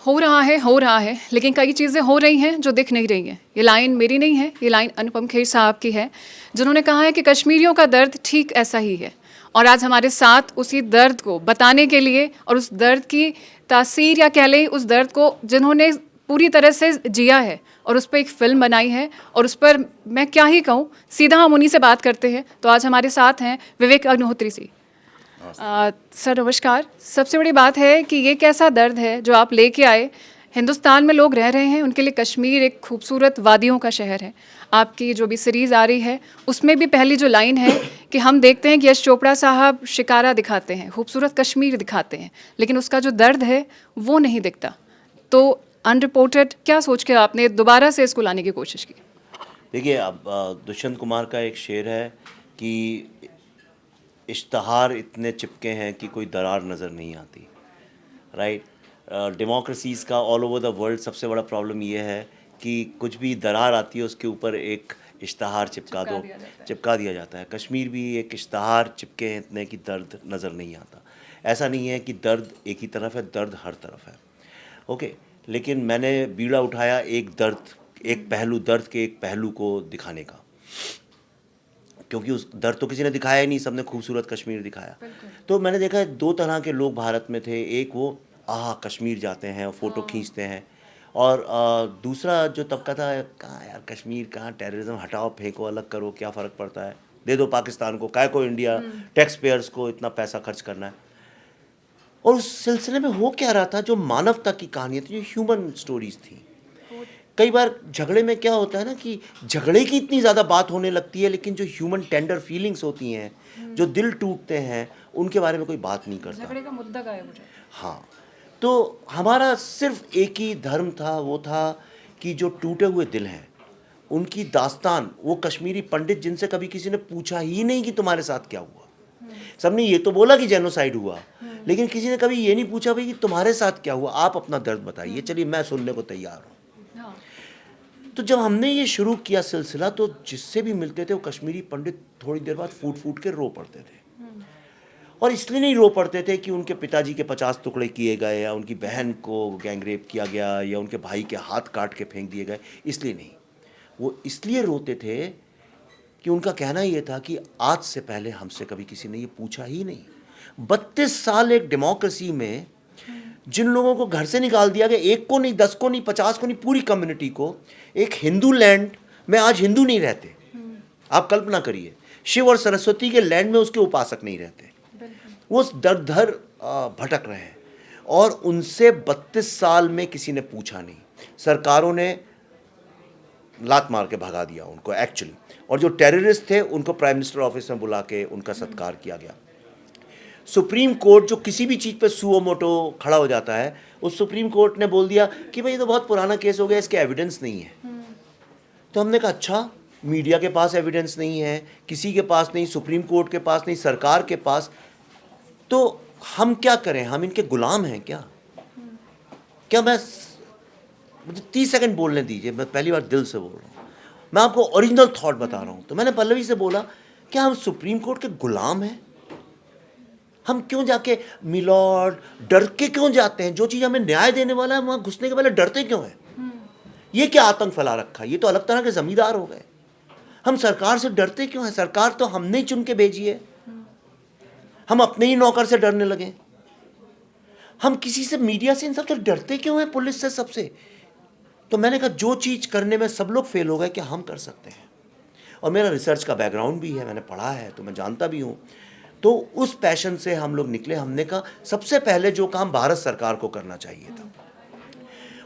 हो रहा है, लेकिन कई चीज़ें हो रही हैं जो दिख नहीं रही हैं। ये लाइन मेरी नहीं है, ये लाइन अनुपम खेर साहब की है, जिन्होंने कहा है कि कश्मीरियों का दर्द ठीक ऐसा ही है। और आज हमारे साथ उसी दर्द को बताने के लिए और उस दर्द की तासीर या कह लें उस दर्द को जिन्होंने पूरी तरह से जिया है और उस पर एक फ़िल्म बनाई है और उस पर मैं क्या ही कहूँ, सीधा हम उन्हीं से बात करते हैं। तो आज हमारे साथ हैं विवेक अग्निहोत्री जी। सर नमस्कार। सबसे बड़ी बात है कि ये कैसा दर्द है जो आप लेके आए। हिंदुस्तान में लोग रह रहे हैं, उनके लिए कश्मीर एक खूबसूरत वादियों का शहर है। आपकी जो भी सीरीज़ आ रही है उसमें भी पहली जो लाइन है कि हम देखते हैं कि यश चोपड़ा साहब शिकारा दिखाते हैं, खूबसूरत कश्मीर दिखाते हैं, लेकिन उसका जो दर्द है वो नहीं दिखता। तो अनरिपोर्टेड क्या सोच के आपने दोबारा से इसको लाने की कोशिश की? देखिए, अब दुष्यंत कुमार का एक शेर है कि इश्तहार इतने चिपके हैं कि कोई दरार नज़र नहीं आती। राइट। डेमोक्रेसीज़ का ऑल ओवर द वर्ल्ड सबसे बड़ा प्रॉब्लम ये है कि कुछ भी दरार आती है उसके ऊपर एक इश्तहार चिपका दिया जाता है। कश्मीर भी एक इश्तहार चिपके हैं इतने कि दर्द नज़र नहीं आता। ऐसा नहीं है कि दर्द एक ही तरफ है, दर्द हर तरफ है। ओके, लेकिन मैंने बीड़ा उठाया एक दर्द के एक पहलू को दिखाने का, क्योंकि उस दर्द तो किसी ने दिखाया ही नहीं, सबने खूबसूरत कश्मीर दिखाया। तो मैंने देखा दो तरह के लोग भारत में थे। एक वो कश्मीर जाते हैं और फ़ोटो खींचते हैं, और दूसरा जो तबका था, कहाँ यार कश्मीर, कहाँ टेररिज्म, हटाओ फेंको अलग करो, क्या फ़र्क पड़ता है, दे दो पाकिस्तान को, काय को इंडिया टैक्स पेयर्स को इतना पैसा खर्च करना है। और उस सिलसिले में हो क्या रहा था, जो मानवता की कहानियाँ थी, जो ह्यूमन स्टोरीज थी। कई बार झगड़े में क्या होता है ना कि झगड़े की इतनी ज़्यादा बात होने लगती है, लेकिन जो ह्यूमन टेंडर फीलिंग्स होती हैं, जो दिल टूटते हैं, उनके बारे में कोई बात नहीं करता। झगड़े का मुद्दा गायब हो जाए। हाँ, तो हमारा सिर्फ एक ही धर्म था, वो था कि जो टूटे हुए दिल हैं उनकी दास्तान, वो कश्मीरी पंडित जिनसे कभी किसी ने पूछा ही नहीं कि तुम्हारे साथ क्या हुआ। सबने ये तो बोला कि जेनोसाइड हुआ, लेकिन किसी ने कभी ये नहीं पूछा भाई कि तुम्हारे साथ क्या हुआ, आप अपना दर्द बताइए, चलिए मैं सुनने को तैयार हूँ। तो जब हमने ये शुरू किया सिलसिला, तो जिससे भी मिलते थे वो कश्मीरी पंडित थोड़ी देर बाद फूट फूट के रो पड़ते थे। और इसलिए नहीं रो पड़ते थे कि उनके पिताजी के 50 टुकड़े किए गए, या उनकी बहन को गैंगरेप किया गया, या उनके भाई के हाथ काट के फेंक दिए गए, इसलिए नहीं। वो इसलिए रोते थे कि उनका कहना ये था कि आज से पहले हमसे कभी किसी ने ये पूछा ही नहीं। 32 साल एक डेमोक्रेसी में जिन लोगों को घर से निकाल दिया गया, एक को नहीं, 10 को नहीं, 50 को नहीं, पूरी कम्युनिटी को, एक हिंदू लैंड में आज हिंदू नहीं रहते। आप कल्पना करिए, शिव और सरस्वती के लैंड में उसके उपासक नहीं रहते, वो दर दर भटक रहे हैं, और उनसे 32 साल में किसी ने पूछा नहीं। सरकारों ने लात मार के भगा दिया उनको एक्चुअली, और जो टेररिस्ट थे उनको प्राइम मिनिस्टर ऑफिस में बुला के उनका सत्कार किया गया। सुप्रीम कोर्ट जो किसी भी चीज़ पे सुओ मोटो खड़ा हो जाता है, उस सुप्रीम कोर्ट ने बोल दिया कि भाई ये तो बहुत पुराना केस हो गया, इसके एविडेंस नहीं है। तो हमने कहा अच्छा, मीडिया के पास एविडेंस नहीं है, किसी के पास नहीं, सुप्रीम कोर्ट के पास नहीं, सरकार के पास, तो हम क्या करें, हम इनके गुलाम हैं क्या? क्या मुझे 30 सेकंड बोलने दीजिए, मैं पहली बार दिल से बोल रहा हूँ, मैं आपको ओरिजिनल थॉट बता रहा हूँ। तो मैंने पल्लवी से बोला, क्या हम सुप्रीम कोर्ट के गुलाम हैं? हम क्यों जाके मिलॉर्ड डर के क्यों जाते हैं? जो चीज़ हमें न्याय देने वाला है वहाँ घुसने के पहले डरते क्यों हैं? ये क्या आतंक फैला रखा है? ये तो अलग तरह के जमींदार हो गए। हम सरकार से डरते क्यों हैं? सरकार तो हमने ही चुन के भेजी है, हम अपने ही नौकर से डरने लगे। हम किसी से, मीडिया से, इन सब से डरते क्यों हैं, पुलिस से, सबसे? तो मैंने कहा जो चीज़ करने में सब लोग फेल हो गए, क्या हम कर सकते हैं? और मेरा रिसर्च का बैकग्राउंड भी है, मैंने पढ़ा है, तो मैं जानता भी हूँ। तो उस पैशन से हम लोग निकले। हमने कहा सबसे पहले जो काम भारत सरकार को करना चाहिए था,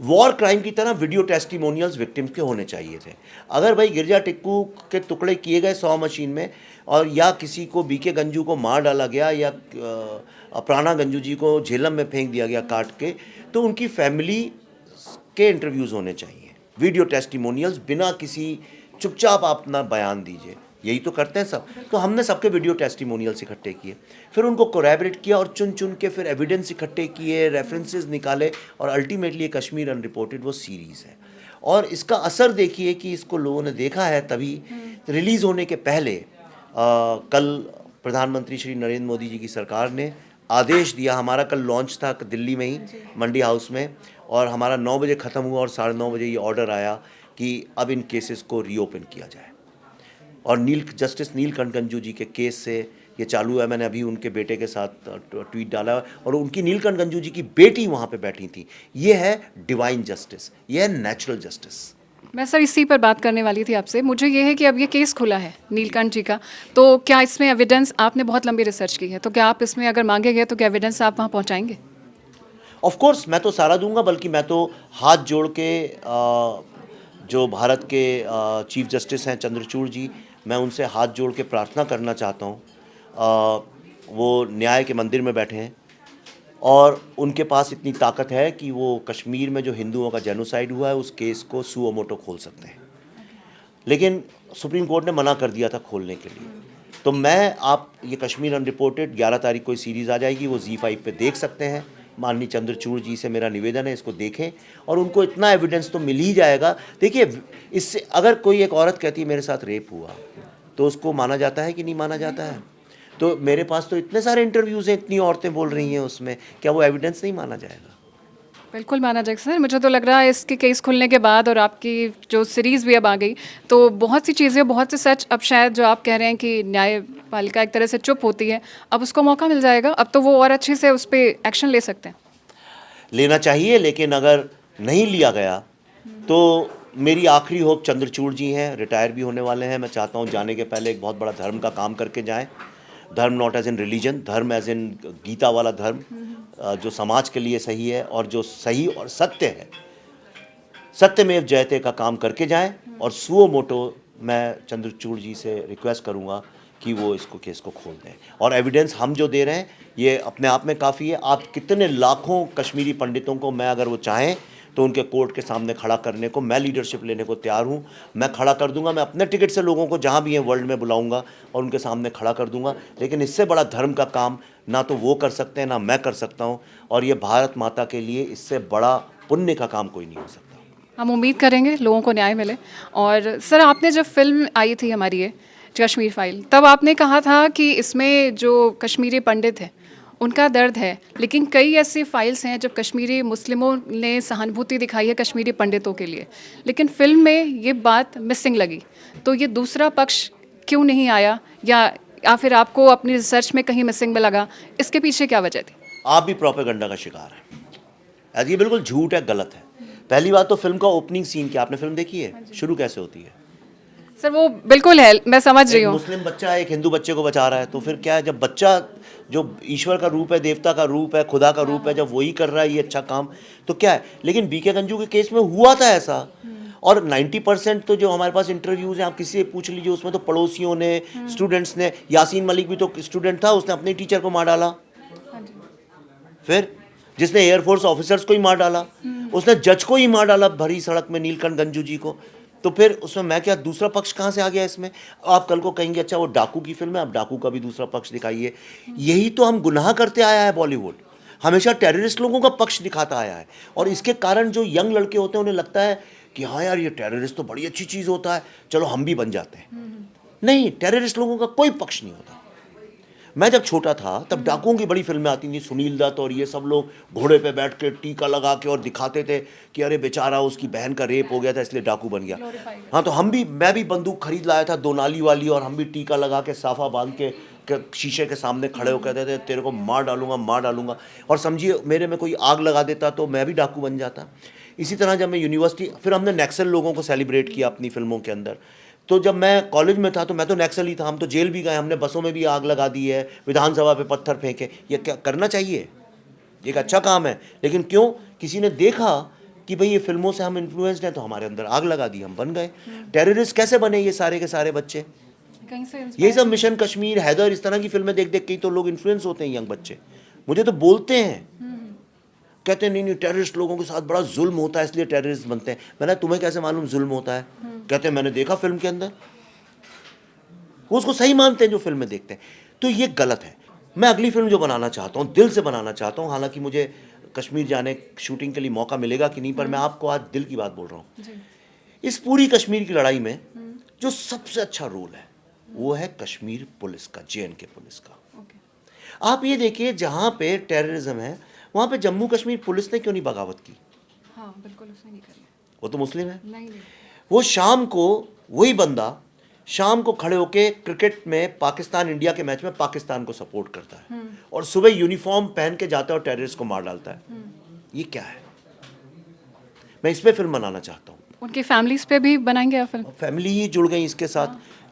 वॉर क्राइम की तरह वीडियो टेस्टिमोनियल्स विक्टिम्स के होने चाहिए थे। अगर भाई गिरजा टिक्कू के टुकड़े किए गए 100 मशीन में, और या किसी को बीके गंजू को मार डाला गया, या प्राणा गंजू जी को झेलम में फेंक दिया गया काट के, तो उनकी फैमिली के इंटरव्यूज़ होने चाहिए, वीडियो टेस्टिमोनियल्स, बिना किसी, चुपचाप आप अपना बयान दीजिए। यही तो करते हैं सब। तो हमने सबके वीडियो टेस्टिमोनियल्स इकट्ठे किए, फिर उनको कोलैबोरेट किया, और चुन चुन के फिर एविडेंस इकट्ठे किए, रेफरेंसेस निकाले, और अल्टीमेटली कश्मीर अनरिपोर्टेड वो सीरीज़ है। और इसका असर देखिए कि इसको लोगों ने देखा है तभी। रिलीज़ होने के पहले कल प्रधानमंत्री श्री नरेंद्र मोदी जी की सरकार ने आदेश दिया, हमारा कल लॉन्च था दिल्ली में ही, मंडी हाउस में, और हमारा 9 बजे ख़त्म हुआ और 9:30 बजे ये ऑर्डर आया कि अब इन केसेस को रीओपन किया जाए। और जस्टिस नीलकंठ गंजू जी के केस से ये चालू है। मैंने अभी उनके बेटे के साथ ट्वीट डाला है और उनकी नीलकंठ गंजू जी की बेटी वहाँ पे बैठी थी। ये है डिवाइन जस्टिस, ये है नेचुरल जस्टिस। मैं सर इसी पर बात करने वाली थी आपसे। मुझे ये है कि अब ये केस खुला है नीलकंठ जी का, तो क्या इसमें एविडेंस, आपने बहुत लंबी रिसर्च की है, तो क्या आप इसमें अगर मांगे गए तो क्या एविडेंस आप वहाँ पहुँचाएंगे? ऑफ कोर्स मैं तो सारा दूंगा, बल्कि मैं तो हाथ जोड़ के जो भारत के चीफ जस्टिस हैं चंद्रचूड़ जी, मैं उनसे हाथ जोड़ के प्रार्थना करना चाहता हूँ। वो न्याय के मंदिर में बैठे हैं और उनके पास इतनी ताकत है कि वो कश्मीर में जो हिंदुओं का जेनोसाइड हुआ है उस केस को सुओ मोटो खोल सकते हैं। लेकिन सुप्रीम कोर्ट ने मना कर दिया था खोलने के लिए। तो मैं, आप ये कश्मीर अनरिपोर्टेड 11 तारीख को सीरीज़ आ जाएगी, वो Z5 पे देख सकते हैं। माननीय चंद्रचूड़ जी से मेरा निवेदन है, इसको देखें और उनको इतना एविडेंस तो मिल ही जाएगा। देखिए, इससे अगर कोई एक औरत कहती है मेरे साथ रेप हुआ, तो उसको माना जाता है कि नहीं माना जाता है? तो मेरे पास तो इतने सारे इंटरव्यूज़ हैं, इतनी औरतें बोल रही हैं उसमें, क्या वो एविडेंस नहीं माना जाएगा? बिल्कुल माना जाएगा सर। मुझे तो लग रहा है इसके केस खुलने के बाद और आपकी जो सीरीज़ भी अब आ गई, तो बहुत सी चीज़ें, बहुत से सच अब शायद जो आप कह रहे हैं कि न्यायपालिका एक तरह से चुप होती है, अब उसको मौका मिल जाएगा, अब तो वो और अच्छे से उस पर एक्शन ले सकते हैं। लेना चाहिए, लेकिन अगर नहीं लिया गया तो मेरी आखिरी होप चंद्रचूड़ जी हैं, रिटायर भी होने वाले हैं। मैं चाहता हूँ जाने के पहले एक बहुत बड़ा धर्म का काम करके जाएं। धर्म नॉट एज इन रिलीजन, धर्म एज इन गीता वाला धर्म, जो समाज के लिए सही है और जो सही और सत्य है, सत्यमेव जयते का काम करके जाएं। और सुओ मोटो मैं चंद्रचूड़ जी से रिक्वेस्ट करूंगा कि वो इसको केस को खोल दें। और एविडेंस हम जो दे रहे हैं ये अपने आप में काफ़ी है। आप कितने लाखों कश्मीरी पंडितों को मैं, अगर वो चाहें तो उनके कोर्ट के सामने खड़ा करने को मैं लीडरशिप लेने को तैयार हूँ। मैं खड़ा कर दूंगा, मैं अपने टिकट से लोगों को जहाँ भी हैं वर्ल्ड में बुलाऊंगा और उनके सामने खड़ा कर दूंगा। लेकिन इससे बड़ा धर्म का काम ना तो वो कर सकते हैं, ना मैं कर सकता हूँ। और ये भारत माता के लिए इससे बड़ा पुण्य का काम कोई नहीं हो सकता। हम उम्मीद करेंगे लोगों को न्याय मिले। और सर, आपने जब फिल्म आई थी हमारी ये कश्मीर फाइल, तब आपने कहा था कि इसमें जो कश्मीरी पंडित हैं उनका दर्द है, लेकिन कई ऐसी फाइल्स हैं जब कश्मीरी मुस्लिमों ने सहानुभूति दिखाई है कश्मीरी पंडितों के लिए, लेकिन फिल्म में ये बात मिसिंग लगी। तो ये दूसरा पक्ष क्यों नहीं आया, या फिर आपको अपनी रिसर्च में कहीं मिसिंग में लगा? इसके पीछे क्या वजह थी? आप भी प्रोपेगेंडा का शिकार हैं। ये बिल्कुल झूठ है, गलत है। पहली बात तो फिल्म का ओपनिंग सीन क्या आपने फिल्म देखी है? शुरू कैसे होती है? सर वो बिल्कुल है, मैं समझ रही हूँ। मुस्लिम बच्चा एक हिंदू बच्चे को बचा रहा है, तो फिर क्या है? जब बच्चा जो ईश्वर का रूप है, देवता का रूप है, खुदा का रूप है, जब वही कर रहा है ये अच्छा काम, तो क्या है? लेकिन बीके गंजू के केस में हुआ था ऐसा। और 90% तो जो हमारे पास इंटरव्यूज़ हैं, आप किसी से पूछ लीजिए, उसमें तो पड़ोसियों ने, स्टूडेंट्स ने, यासीन मलिक भी तो स्टूडेंट था, उसने अपने टीचर को मार डाला। फिर जिसने एयरफोर्स ऑफिसर्स को ही मार डाला, उसने जज को ही मार डाला भरी सड़क में, नीलकंठ गंजू जी को। तो फिर उसमें मैं क्या, दूसरा पक्ष कहाँ से आ गया इसमें? आप कल को कहेंगे अच्छा वो डाकू की फिल्म है, आप डाकू का भी दूसरा पक्ष दिखाइए। यही तो हम गुनाह करते आया है बॉलीवुड, हमेशा टेररिस्ट लोगों का पक्ष दिखाता आया है। और इसके कारण जो यंग लड़के होते हैं उन्हें लगता है कि हाँ यार ये टेररिस्ट तो बड़ी अच्छी चीज़ होता है, चलो हम भी बन जाते हैं। नहीं, टेररिस्ट लोगों का कोई पक्ष नहीं होता। मैं जब छोटा था तब डाकुओं की बड़ी फिल्में आती थी, सुनील दत्त और ये सब लोग घोड़े पे बैठ के टीका लगा के और दिखाते थे कि अरे बेचारा उसकी बहन का रेप हो गया था इसलिए डाकू बन गया। हाँ, तो मैं भी बंदूक खरीद लाया था 2 नाली वाली, और हम भी टीका लगा के साफा बांध के शीशे के सामने खड़े हो कहते थे तेरे को मार डालूंगा। और समझिए मेरे में कोई आग लगा देता तो मैं भी डाकू बन जाता। इसी तरह जब मैं यूनिवर्सिटी, फिर हमने नक्सल लोगों को सेलिब्रेट किया अपनी फिल्मों के अंदर। तो जब मैं कॉलेज में था तो मैं तो नक्सल ही था, हम तो जेल भी गए, हमने बसों में भी आग लगा दी है, विधानसभा पे पत्थर फेंके। ये क्या करना चाहिए? एक अच्छा काम है, लेकिन क्यों? किसी ने देखा कि भाई ये फिल्मों से हम इन्फ्लुएंस्ड हैं तो हमारे अंदर आग लगा दी, हम बन गए टेररिस्ट। कैसे बने ये सारे के सारे बच्चे? कहीं से यही सब मिशन कश्मीर, हैदर, इस तरह की फिल्में देख देख के ही तो लोग इन्फ्लुएंस होते हैं, यंग बच्चे। मुझे तो बोलते हैं, कहते हैं नहीं टेररिस्ट लोगों के साथ बड़ा जुल्म होता है इसलिए टेररिस्ट बनते हैं। मैंने, तुम्हें कैसे मालूम जुल्म होता है? कहते हैं मैंने देखा फिल्म के अंदर। वो उसको सही मानते हैं जो फिल्में देखते हैं। तो ये गलत है। मैं अगली फिल्म जो बनाना चाहता हूँ, दिल से बनाना चाहता हूँ, हालांकि मुझे कश्मीर जाने शूटिंग के लिए मौका मिलेगा कि नहीं, पर मैं आपको आज दिल की बात बोल रहा हूँ। इस पूरी कश्मीर की लड़ाई में जो सबसे अच्छा रोल है वो है कश्मीर पुलिस का, JNK पुलिस का। आप ये देखिए, जहाँ पे टेररिज्म है वहाँ पे जम्मू कश्मीर पुलिस ने क्यों नहीं बगावत की? हाँ बिल्कुल उसने नहीं करी। वो तो मुस्लिम है। नहीं नहीं। वो शाम को, वही बंदा शाम को खड़े होके क्रिकेट में पाकिस्तान इंडिया के मैच में पाकिस्तान को सपोर्ट करता है और सुबह यूनिफॉर्म पहन के जाता है और टेररिस्ट को मार डालता है। ये क्या है? मैं इस पे फिल्म बनाना चाहता हूँ। उनकी फैमिलीज पे भी बनाएंगे आप फिल्म? फैमिली ही जुड़ गई इसके साथ।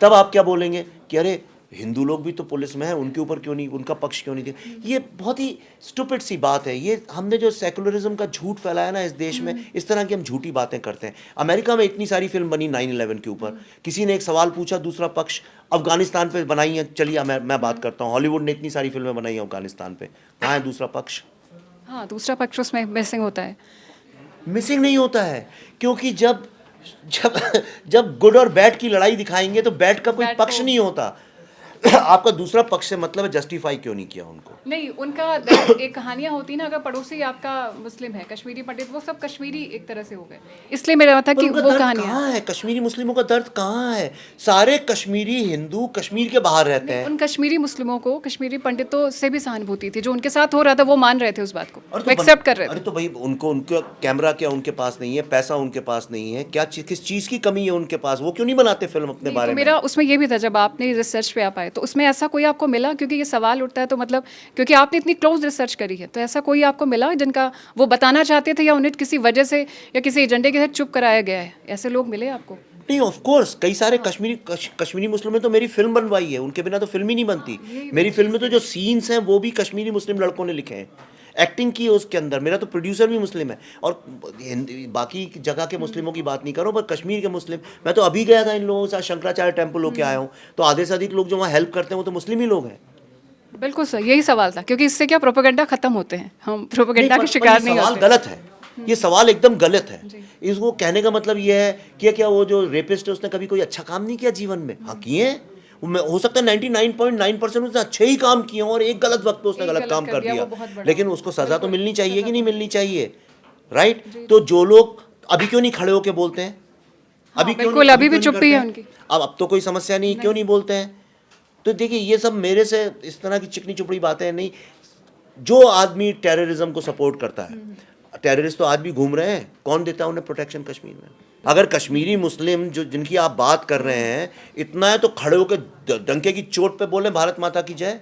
तब आप क्या बोलेंगे कि अरे हिंदू लोग भी तो पुलिस में हैं, उनके ऊपर क्यों नहीं, उनका पक्ष क्यों नहीं दिया? ये बहुत ही स्टूपिड सी बात है। ये हमने जो सेकुलरिज्म का झूठ फैलाया ना इस देश में, इस तरह की हम झूठी बातें करते हैं। अमेरिका में इतनी सारी फिल्म बनी 9/11 के ऊपर, किसी ने एक सवाल पूछा, दूसरा पक्ष अफगानिस्तान पे बनाई है। चलिए मैं बात करता हूँ, हॉलीवुड ने इतनी सारी फिल्में बनाई हैं अफगानिस्तान पे, कहाँ है दूसरा पक्ष? हाँ दूसरा पक्ष उसमें मिसिंग होता है। मिसिंग नहीं होता है, क्योंकि जब जब जब गुड और बैड की लड़ाई दिखाएंगे तो बैड का कोई Bad पक्ष को- नहीं होता। आपका दूसरा पक्ष से मतलब है जस्टिफाई क्यों नहीं किया उनको? नहीं उनका एक कहानियां होती ना, अगर पड़ोसी आपका मुस्लिम है, कश्मीरी पंडित, वो सब कश्मीरी एक तरह से हो गए, इसलिए मेरा था पर कि उनका वो दर्द कहानियां। कहाँ है? कश्मीरी मुस्लिमों का दर्द कहाँ है? सारे कश्मीरी हिंदू कश्मीर के बाहर रहते हैं। उन कश्मीरी मुस्लिमों को कश्मीरी पंडितों से भी सहानुभूति थी, जो उनके साथ हो रहा था वो मान रहे थे उस बात को, वो एक्सेप्ट कर रहे अरे थे। तो भाई उनको, उनका कैमरा क्या उनके पास नहीं है, पैसा उनके पास नहीं है, क्या किस चीज़ की कमी है उनके पास? वो क्यों नहीं बनाते फिल्म अपने नहीं, बारे तो में? मेरा उसमें ये भी था, जब आपने रिसर्च पे आप आए तो उसमें ऐसा कोई आपको मिला, क्योंकि ये सवाल उठता है तो मतलब क्योंकि आपने इतनी क्लोज रिसर्च करी है, तो ऐसा कोई आपको मिला जिनका वो बताना चाहते थे या उन्हें किसी वजह से या किसी एजेंडे के साथ चुप कराया गया है? ऐसे लोग मिले आपको? नहीं, ऑफ कोर्स कई सारे कश्मीरी मुस्लिम ने तो मेरी फिल्म बनवाई है, उनके बिना तो फिल्म ही नहीं बनती। मेरी फिल्म में तो जो सीन्स हैं वो भी कश्मीरी मुस्लिम लड़कों ने लिखे हैं, एक्टिंग की है उसके अंदर। मेरा तो प्रोड्यूसर भी मुस्लिम है, और बाकी जगह के मुस्लिमों की बात नहीं करो, पर कश्मीर के मुस्लिम, मैं तो अभी गया था इन लोगों के साथ, शंकराचार्य टेम्पल होके आया हूँ, तो आधे से अधिक लोग जो वहाँ हेल्प करते हैं वो तो मुस्लिम ही लोग हैं। बिल्कुल सर, यही सवाल था, क्योंकि इससे क्या प्रोपेगेंडा खत्म होते हैं, हम प्रोपेगेंडा के पर शिकार ये नहीं सवाल होते। गलत है, ये सवाल एकदम गलत है। इसको कहने का मतलब ये है कि क्या वो जो रेपिस्ट है उसने कभी कोई अच्छा काम नहीं किया जीवन में? हाँ किए हैं, हो सकता है 99.9% उसने अच्छे ही काम किए और एक गलत वक्त पे उसने गलत काम कर दिया, लेकिन उसको सजा तो मिलनी चाहिए कि नहीं मिलनी चाहिए? राइट? तो जो लोग अभी क्यों नहीं खड़े होके बोलते हैं? अभी क्यों बिल्कुल, नहीं- अभी भी क्यों नहीं चुप्पी है करते हैं? उनकी। अब तो कोई समस्या नहीं, क्यों नहीं बोलते हैं? तो देखिए ये सब मेरे से इस तरह की चिकनी चुपड़ी बातें नहीं। जो आदमी टेररिज्म को सपोर्ट करता है, टेररिस्ट तो आज भी घूम रहे हैं, कौन देता है उन्हें प्रोटेक्शन कश्मीर में? अगर कश्मीरी मुस्लिम जो जिनकी आप बात कर रहे हैं इतना है तो खड़े होकर डंके की चोट पे बोले भारत माता की जय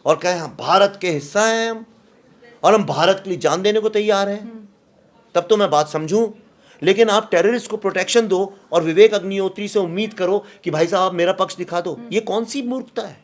और कहें हम भारत के हिस्सा हैं हम, और हम भारत के लिए जान देने को तैयार हैं, तब तो मैं बात समझूं। लेकिन आप टेररिस्ट को प्रोटेक्शन दो और विवेक अग्निहोत्री से उम्मीद करो कि भाई साहब मेरा पक्ष दिखा दो, ये कौन सी मूर्खता है?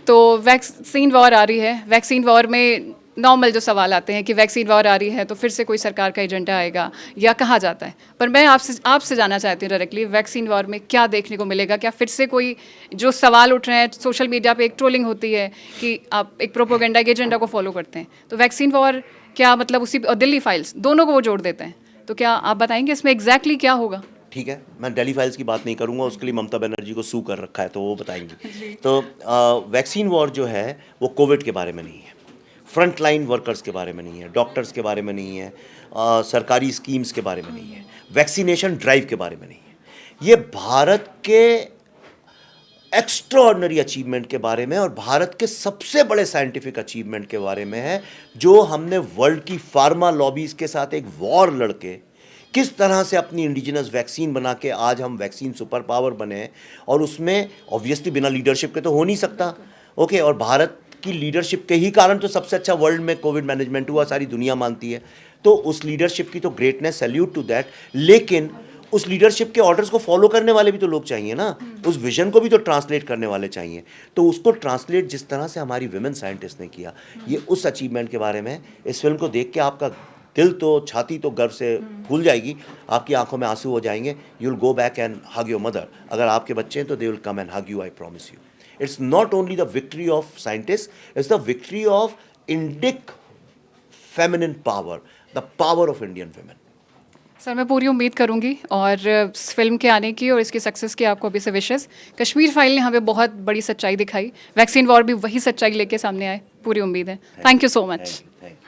तो वैक्सीन वॉर आ रही है, वैक्सीन वॉर में नॉर्मल जो सवाल आते हैं कि वैक्सीन वॉर आ रही है तो फिर से कोई सरकार का एजेंडा आएगा या कहा जाता है, पर मैं आपसे जानना चाहती हूँ डायरेक्टली, वैक्सीन वॉर में क्या देखने को मिलेगा? क्या फिर से कोई जो सवाल उठ रहे हैं, सोशल मीडिया पे एक ट्रोलिंग होती है कि आप एक प्रोपोगेंडा के एजेंडा को फॉलो करते हैं, तो वैक्सीन वॉर क्या मतलब उसी और दिल्ली फाइल्स दोनों को वो जोड़ देते हैं, तो क्या आप बताएंगे इसमें एग्जैक्टली क्या होगा? ठीक है, मैं दिल्ली फाइल्स की बात नहीं करूंगा, उसके लिए ममता बनर्जी को सू कर रखा है तो वो बताएंगी। तो वैक्सीन वॉर जो है वो कोविड के बारे में नहीं है, फ्रंट लाइन वर्कर्स के बारे में नहीं है, डॉक्टर्स के बारे में नहीं है, सरकारी स्कीम्स के बारे में नहीं है, वैक्सीनेशन ड्राइव के बारे में नहीं है। ये भारत के एक्स्ट्राऑर्डिनरी अचीवमेंट के बारे में और भारत के सबसे बड़े साइंटिफिक अचीवमेंट के बारे में है, जो हमने वर्ल्ड की फार्मा लॉबीज के साथ एक वॉर लड़के किस तरह से अपनी इंडिजिनस वैक्सीन बना के आज हम वैक्सीन सुपर पावर बने हैं, और उसमें ऑब्वियसली बिना लीडरशिप के तो हो नहीं सकता। ओके, और भारत की लीडरशिप के ही कारण तो सबसे अच्छा वर्ल्ड में कोविड मैनेजमेंट हुआ, सारी दुनिया मानती है। तो उस लीडरशिप की तो ग्रेटनेस, सैल्यूट टू दैट, लेकिन उस लीडरशिप के ऑर्डर्स को फॉलो करने वाले भी तो लोग चाहिए ना, उस विजन को भी तो ट्रांसलेट करने वाले चाहिए। तो उसको ट्रांसलेट जिस तरह से हमारी विमेन साइंटिस्ट ने किया, ये उस अचीवमेंट के बारे में, इस फिल्म को देख के आपका दिल तो, छाती तो गर्व से फूल जाएगी, आपकी आंखों में आंसू हो जाएंगे। You will go back and hug your mother. अगर आपके बच्चे हैं तो they will come and hug you, I promise you. It's not only the victory of scientists, it's the victory of Indic feminine power, the power of Indian women. Sir मैं पूरी उम्मीद करूंगी और इस फिल्म के आने की और इसकी सक्सेस की आपको अभी से विशेष। कश्मीर फाइल ने हमें बहुत बड़ी सच्चाई दिखाई, वैक्सीन वॉर भी वही सच्चाई लेके सामने आए, पूरी उम्मीद है। Thank you so much. Thank you.